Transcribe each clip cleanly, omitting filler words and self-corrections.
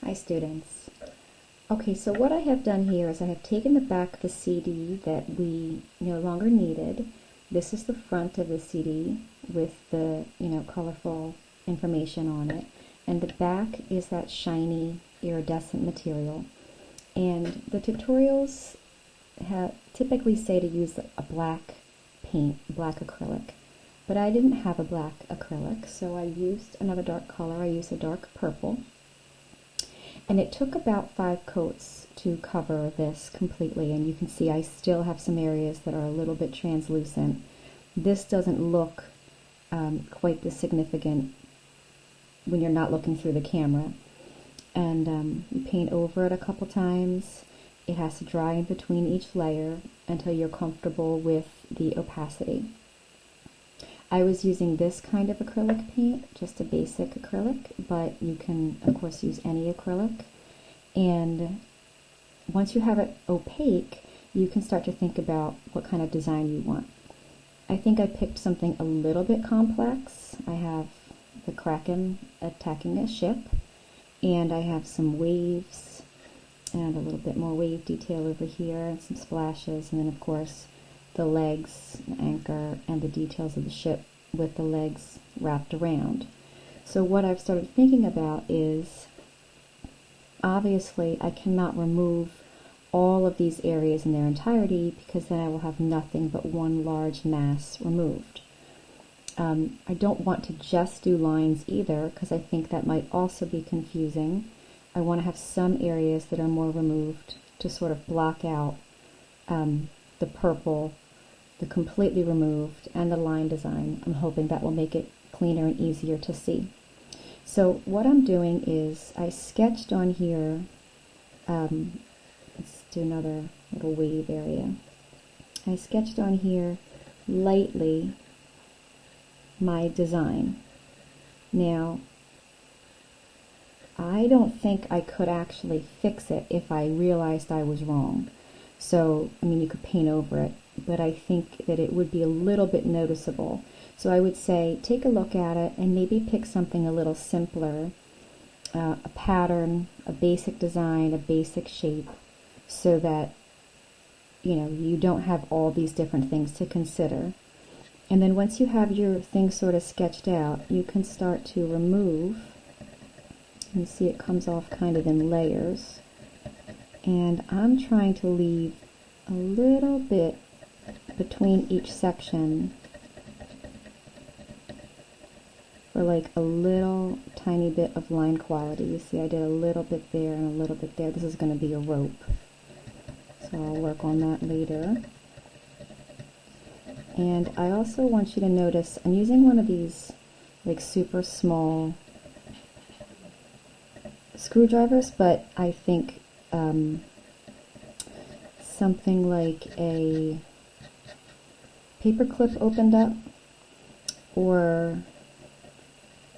Hi students. Okay, so what I have done here is I have taken the back of the CD that we no longer needed. This is the front of the CD with the, colorful information on it. And the back is that shiny iridescent material. And the tutorials typically say to use a black paint, black acrylic. But I didn't have a black acrylic, so I used another dark color. I used a dark purple. And it took about 5 coats to cover this completely, and you can see I still have some areas that are a little bit translucent. This doesn't look quite this significant when you're not looking through the camera. And you paint over it a couple times. It has to dry in between each layer until you're comfortable with the opacity. I was using this kind of acrylic paint, just a basic acrylic, but you can of course use any acrylic. And once you have it opaque, you can start to think about what kind of design you want. I think I picked something a little bit complex. I have the Kraken attacking a ship, and I have some waves and a little bit more wave detail over here and some splashes, and then of course the legs, the anchor, and the details of the ship with the legs wrapped around. So what I've started thinking about is, obviously I cannot remove all of these areas in their entirety because then I will have nothing but one large mass removed. I don't want to just do lines either because I think that might also be confusing. I want to have some areas that are more removed to sort of block out the purple, the completely removed, and the line design. I'm hoping that will make it cleaner and easier to see. So what I'm doing is I sketched on here, let's do another little wave area. I sketched on here lightly my design. Now, I don't think I could actually fix it if I realized I was wrong. So, I mean, you could paint over it, but I think that it would be a little bit noticeable. So I would say take a look at it and maybe pick something a little simpler, a pattern, a basic design, a basic shape, so that you don't have all these different things to consider. And then once you have your thing sort of sketched out, you can start to remove. You see it comes off kind of in layers. And I'm trying to leave a little bit between each section for like a little tiny bit of line quality. You see I did a little bit there and a little bit there. This is going to be a rope, so I'll work on that later. And I also want you to notice I'm using one of these like super small screwdrivers, but I think something like a paper clip opened up, or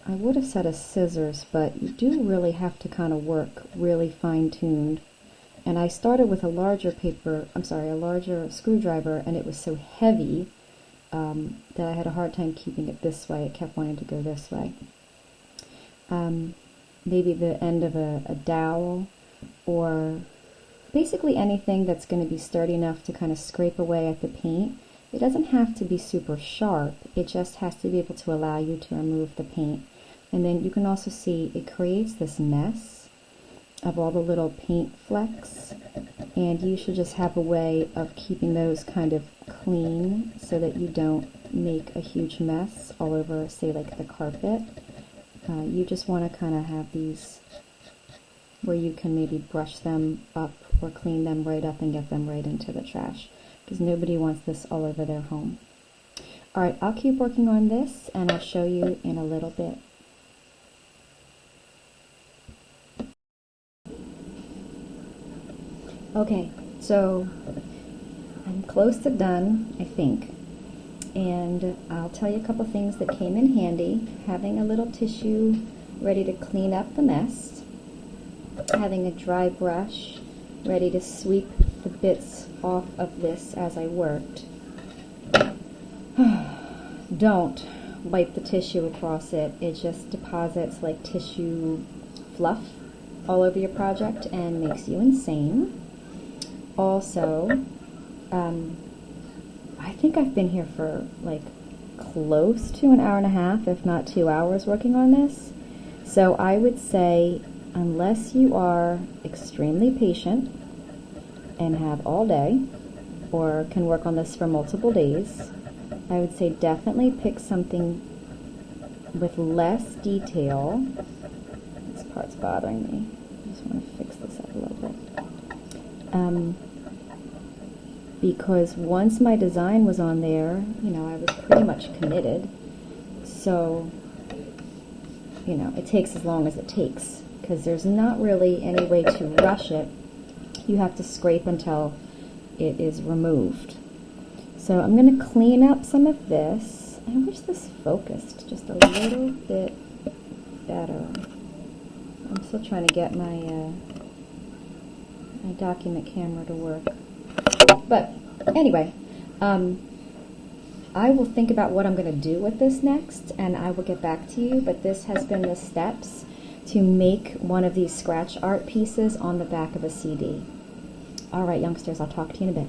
I would have said a scissors, but you do really have to kind of work really fine-tuned. And I started with a larger a larger screwdriver, and it was so heavy that I had a hard time keeping it this way. It kept wanting to go this way. Maybe the end of a dowel, or basically anything that's going to be sturdy enough to kind of scrape away at the paint. It doesn't have to be super sharp, it just has to be able to allow you to remove the paint. And then you can also see it creates this mess of all the little paint flecks, and you should just have a way of keeping those kind of clean so that you don't make a huge mess all over, say, like the carpet. You just want to kind of have these where you can maybe brush them up or clean them right up and get them right into the trash, because nobody wants this all over their home. Alright, I'll keep working on this and I'll show you in a little bit. Okay, so I'm close to done, I think. And I'll tell you a couple things that came in handy. Having a little tissue ready to clean up the mess. Having a dry brush ready to sweep the bits off of this as I worked. Don't wipe the tissue across it. It just deposits like tissue fluff all over your project and makes you insane. Also, I think I've been here for like close to an hour and a half, if not 2 hours, working on this. So I would say, unless you are extremely patient and have all day, or can work on this for multiple days, I would say definitely pick something with less detail. This part's bothering me. I just want to fix this up a little bit. Because once my design was on there, you know, I was pretty much committed. So, you know, it takes as long as it takes, because there's not really any way to rush it. You have to scrape until it is removed. So I'm going to clean up some of this. I wish this focused just a little bit better. I'm still trying to get my my document camera to work. But anyway, I will think about what I'm going to do with this next, and I will get back to you. But this has been the steps to make one of these scratch art pieces on the back of a CD. All right, youngsters, I'll talk to you in a bit.